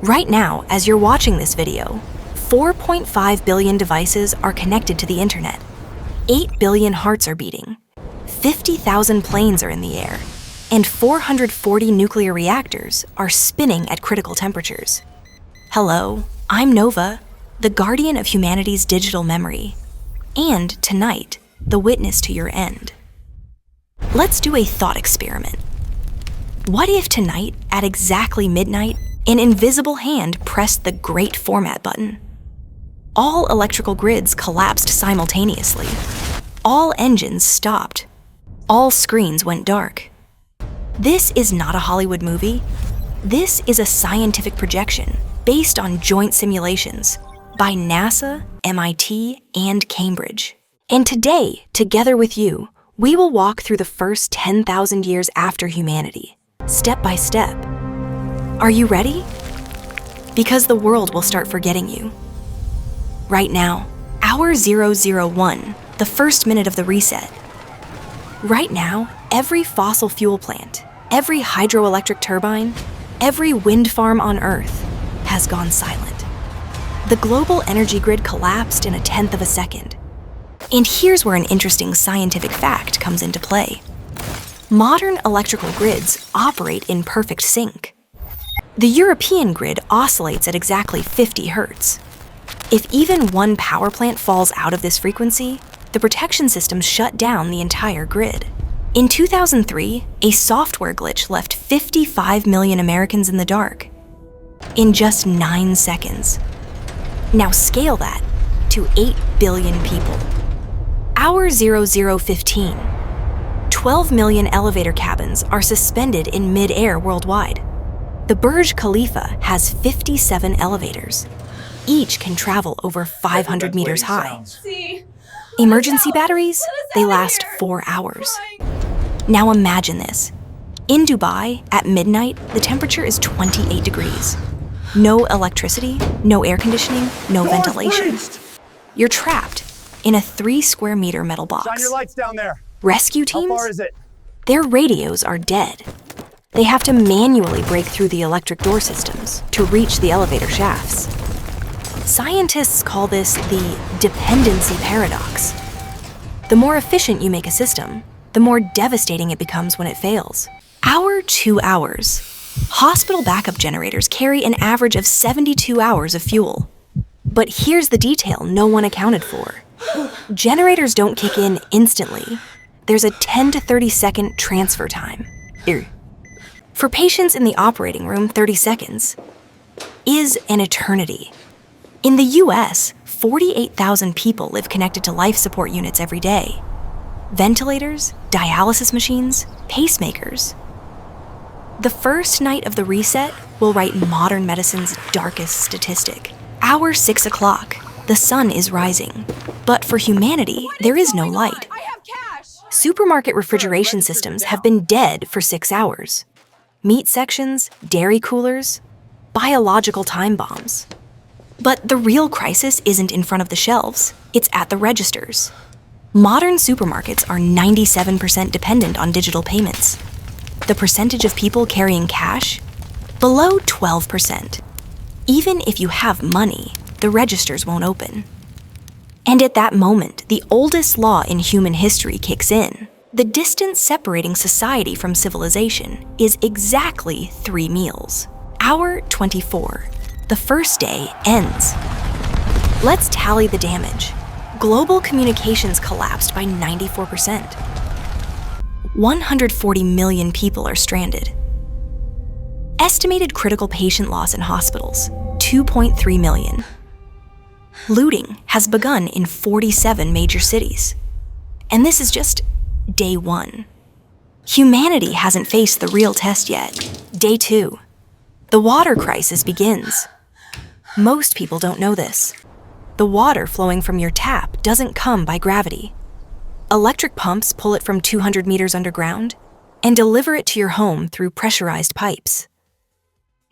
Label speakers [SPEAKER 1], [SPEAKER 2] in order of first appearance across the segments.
[SPEAKER 1] Right now, as you're watching this video, 4.5 billion devices are connected to the internet. 8 billion hearts are beating. 50,000 planes are in the air. And 440 nuclear reactors are spinning at critical temperatures. Hello, I'm Nova, the guardian of humanity's digital memory. And tonight, the witness to your end. Let's do a thought experiment. What if tonight, at exactly midnight, an invisible hand pressed the Great Format button? All electrical grids collapsed simultaneously. All engines stopped. All screens went dark. This is not a Hollywood movie. This is a scientific projection based on joint simulations by NASA, MIT, and Cambridge. And today, together with you, we will walk through the first 10,000 years after humanity, step by step. Are you ready? Because the world will start forgetting you. Right now, hour 001, the first minute of the reset. Right now, every fossil fuel plant, every hydroelectric turbine, every wind farm on Earth has gone silent. The global energy grid collapsed in 1/10 of a second. And here's where an interesting scientific fact comes into play. Modern electrical grids operate in perfect sync. The European grid oscillates at exactly 50 Hertz. If even one power plant falls out of this frequency, the protection systems shut down the entire grid. In 2003, a software glitch left 55 million Americans in the dark in just 9 seconds. Now scale that to 8 billion people. Hour 0015, 12 million elevator cabins are suspended in mid-air worldwide. The Burj Khalifa has 57 elevators. Each can travel over 500 meters high. Emergency batteries, they last 4 hours. Now imagine this. In Dubai, at midnight, the temperature is 28 degrees. No electricity, no air conditioning, no ventilation. You're trapped in a 3 square meter metal box.
[SPEAKER 2] Shine your lights down there.
[SPEAKER 1] Rescue teams?
[SPEAKER 2] How far is it?
[SPEAKER 1] Their radios are dead. They have to manually break through the electric door systems to reach the elevator shafts. Scientists call this the dependency paradox. The more efficient you make a system, the more devastating it becomes when it fails. Hour 2 hours. Hospital backup generators carry an average of 72 hours of fuel. But here's the detail no one accounted for. Generators don't kick in instantly. There's a 10 to 30 second transfer time. For patients in the operating room, 30 seconds is an eternity. In the US, 48,000 people live connected to life support units every day. Ventilators, dialysis machines, pacemakers. The first night of the reset will write modern medicine's darkest statistic. Hour 6 o'clock, the sun is rising. But for humanity, there is no light. Supermarket refrigeration systems have been dead for 6 hours. Meat sections, dairy coolers, biological time bombs. But the real crisis isn't in front of the shelves, it's at the registers. Modern supermarkets are 97% dependent on digital payments. The percentage of people carrying cash? Below 12%. Even if you have money, the registers won't open. And at that moment, the oldest law in human history kicks in. The distance separating society from civilization is exactly 3 meals. Hour 24. The first day ends. Let's tally the damage. Global communications collapsed by 94%. 140 million people are stranded. Estimated critical patient loss in hospitals, 2.3 million. Looting has begun in 47 major cities. And this is just day 1. Humanity hasn't faced the real test yet. Day 2. The water crisis begins. Most people don't know this. The water flowing from your tap doesn't come by gravity. Electric pumps pull it from 200 meters underground and deliver it to your home through pressurized pipes.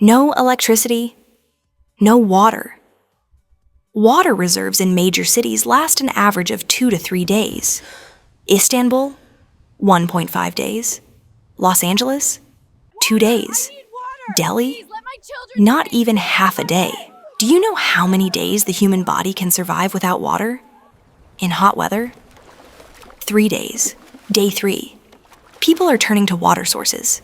[SPEAKER 1] No electricity, no water. Water reserves in major cities last an average of 2 to 3 days. Istanbul, 1.5 days. Los Angeles, 2 days. Delhi, Not even half a day. Do you know how many days the human body can survive without water? In hot weather? 3 days. Day 3. People are turning to water sources.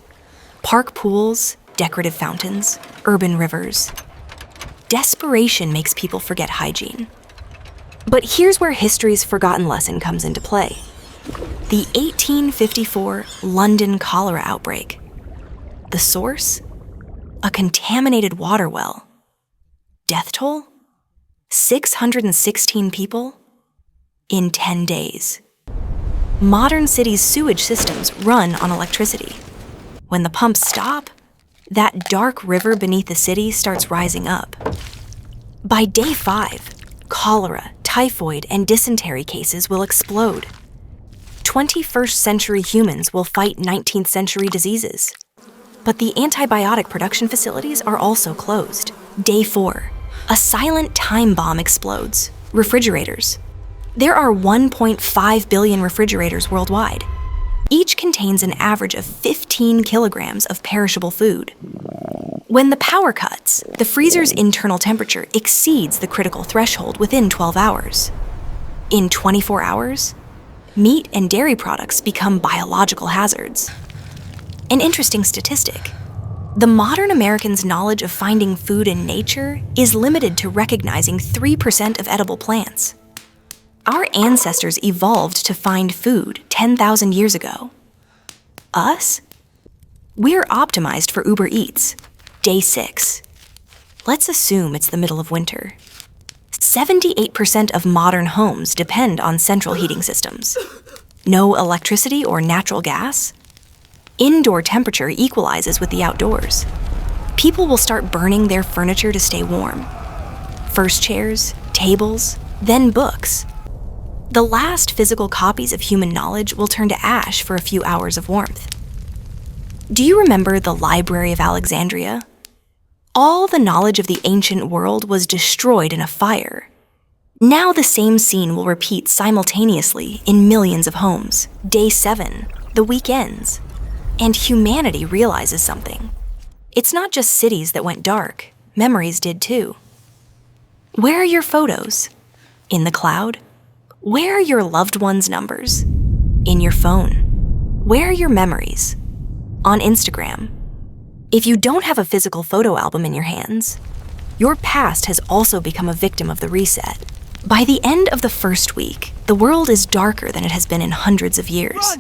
[SPEAKER 1] Park pools, decorative fountains, urban rivers. Desperation makes people forget hygiene. But here's where history's forgotten lesson comes into play. The 1854 London cholera outbreak. The source? A contaminated water well. Death toll? 616 people? In 10 days. Modern cities' sewage systems run on electricity. When the pumps stop, that dark river beneath the city starts rising up. By day 5, cholera, typhoid, and dysentery cases will explode. 21st century humans will fight 19th century diseases. But the antibiotic production facilities are also closed. Day 4, a silent time bomb explodes. Refrigerators. There are 1.5 billion refrigerators worldwide. Each contains an average of 15 kilograms of perishable food. When the power cuts, the freezer's internal temperature exceeds the critical threshold within 12 hours. In 24 hours, meat and dairy products become biological hazards. An interesting statistic: the modern American's knowledge of finding food in nature is limited to recognizing 3% of edible plants. Our ancestors evolved to find food 10,000 years ago. Us? We're optimized for Uber Eats. Day 6. Let's assume it's the middle of winter. 78% of modern homes depend on central heating systems. No electricity or natural gas? Indoor temperature equalizes with the outdoors. People will start burning their furniture to stay warm. First chairs, tables, then books. The last physical copies of human knowledge will turn to ash for a few hours of warmth. Do you remember the Library of Alexandria? All the knowledge of the ancient world was destroyed in a fire. Now the same scene will repeat simultaneously in millions of homes. Day 7, the week ends. And humanity realizes something. It's not just cities that went dark, memories did too. Where are your photos? In the cloud? Where are your loved ones' numbers? In your phone. Where are your memories? On Instagram. If you don't have a physical photo album in your hands, your past has also become a victim of the reset. By the end of the first week, the world is darker than it has been in hundreds of years.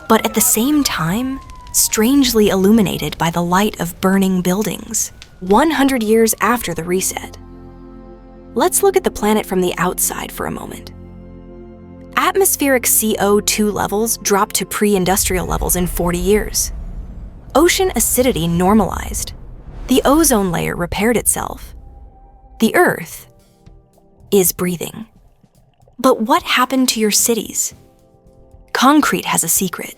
[SPEAKER 1] But at the same time, strangely illuminated by the light of burning buildings, 100 years after the reset. Let's look at the planet from the outside for a moment. Atmospheric CO2 levels dropped to pre-industrial levels in 40 years. Ocean acidity normalized. The ozone layer repaired itself. The Earth is breathing. But what happened to your cities? Concrete has a secret.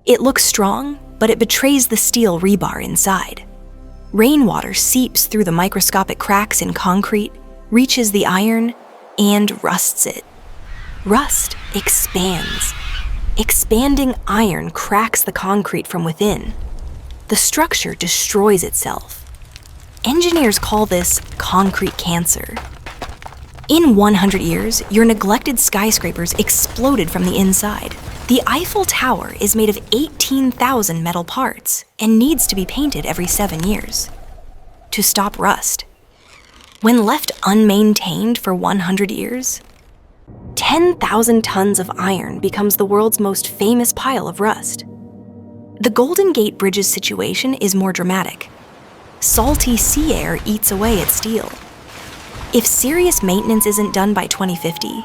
[SPEAKER 1] It looks strong, but it betrays the steel rebar inside. Rainwater seeps through the microscopic cracks in concrete, reaches the iron, and rusts it. Rust expands. Expanding iron cracks the concrete from within. The structure destroys itself. Engineers call this concrete cancer. In 100 years, your neglected skyscrapers exploded from the inside. The Eiffel Tower is made of 18,000 metal parts and needs to be painted every 7 years to stop rust. When left unmaintained for 100 years, 10,000 tons of iron becomes the world's most famous pile of rust. The Golden Gate Bridge's situation is more dramatic. Salty sea air eats away at steel. If serious maintenance isn't done by 2050,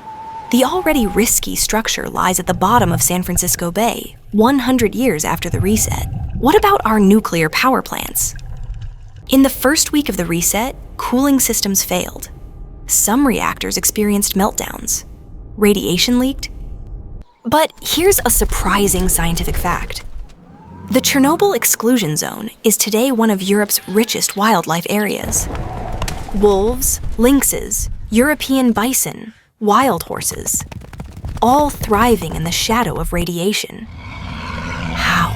[SPEAKER 1] the already risky structure lies at the bottom of San Francisco Bay, 100 years after the reset. What about our nuclear power plants? In the first week of the reset, cooling systems failed. Some reactors experienced meltdowns. Radiation leaked. But here's a surprising scientific fact. The Chernobyl exclusion zone is today one of Europe's richest wildlife areas. Wolves, lynxes, European bison, wild horses, all thriving in the shadow of radiation. How?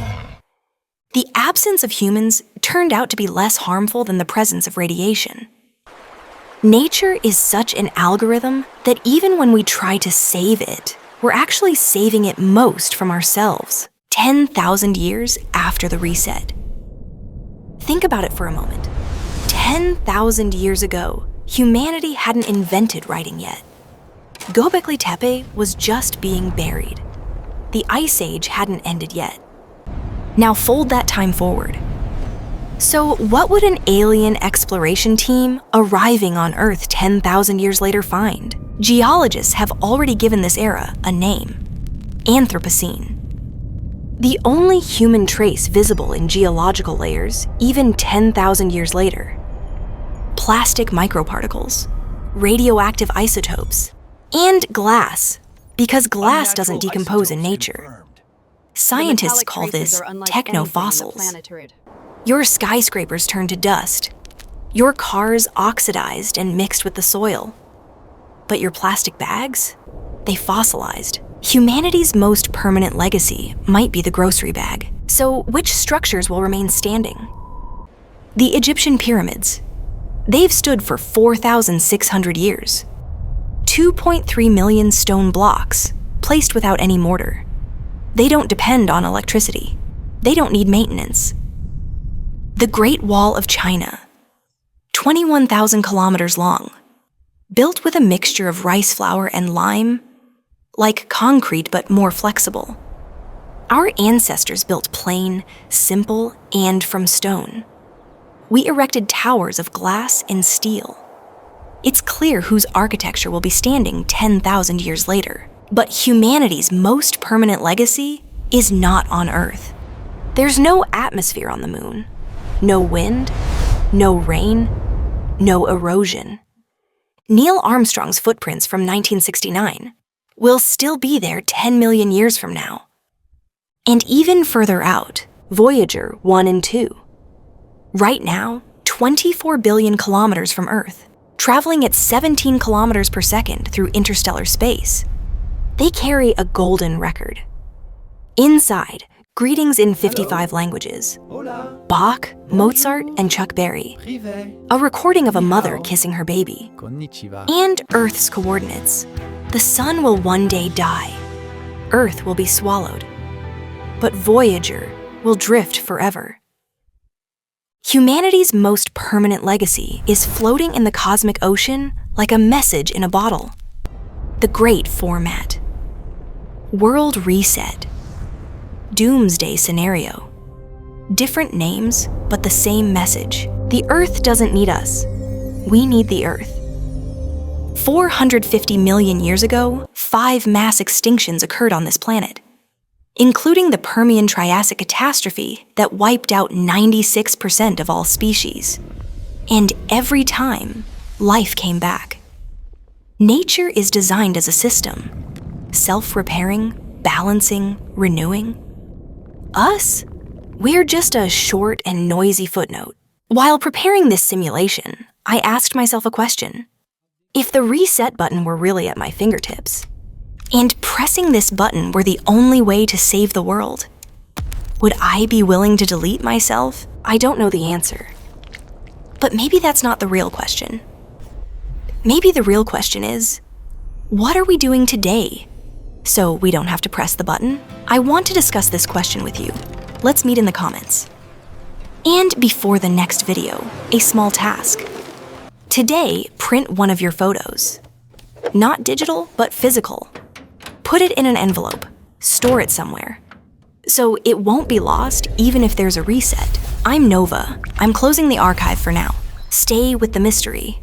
[SPEAKER 1] The absence of humans turned out to be less harmful than the presence of radiation. Nature is such an algorithm that even when we try to save it, we're actually saving it most from ourselves, 10,000 years after the reset. Think about it for a moment. 10,000 years ago, humanity hadn't invented writing yet. Göbekli Tepe was just being buried. The Ice Age hadn't ended yet. Now fold that time forward. So what would an alien exploration team arriving on Earth 10,000 years later find? Geologists have already given this era a name: Anthropocene. The only human trace visible in geological layers, even 10,000 years later. Plastic microparticles, radioactive isotopes, and glass, because glass doesn't decompose in nature. Scientists call this technofossils. Your skyscrapers turn to dust. Your cars oxidized and mixed with the soil. But your plastic bags? They fossilized. Humanity's most permanent legacy might be the grocery bag. So which structures will remain standing? The Egyptian pyramids. They've stood for 4,600 years. 2.3 million stone blocks, placed without any mortar. They don't depend on electricity. They don't need maintenance. The Great Wall of China, 21,000 kilometers long, built with a mixture of rice flour and lime, like concrete but more flexible. Our ancestors built plain, simple, and from stone. We erected towers of glass and steel. It's clear whose architecture will be standing 10,000 years later. But humanity's most permanent legacy is not on Earth. There's no atmosphere on the moon. No wind, no rain, no erosion. Neil Armstrong's footprints from 1969 will still be there 10 million years from now. And even further out, Voyager 1 and 2. Right now, 24 billion kilometers from Earth, traveling at 17 kilometers per second through interstellar space. They carry a golden record. Inside, greetings in 55 languages. Bach, Mozart, and Chuck Berry. A recording of a mother kissing her baby. And Earth's coordinates. The sun will one day die. Earth will be swallowed. But Voyager will drift forever. Humanity's most permanent legacy is floating in the cosmic ocean like a message in a bottle. The Great Format. World Reset. Doomsday Scenario. Different names, but the same message. The Earth doesn't need us. We need the Earth. 450 million years ago, 5 mass extinctions occurred on this planet, including the Permian-Triassic catastrophe that wiped out 96% of all species. And every time, life came back. Nature is designed as a system, self-repairing, balancing, renewing. Us? We're just a short and noisy footnote. While preparing this simulation, I asked myself a question. If the reset button were really at my fingertips, and pressing this button were the only way to save the world, would I be willing to delete myself? I don't know the answer. But maybe that's not the real question. Maybe the real question is, what are we doing today so we don't have to press the button? I want to discuss this question with you. Let's meet in the comments. And before the next video, a small task. Today, print one of your photos. Not digital, but physical. Put it in an envelope. Store it somewhere. So it won't be lost even if there's a reset. I'm Nova. I'm closing the archive for now. Stay with the mystery.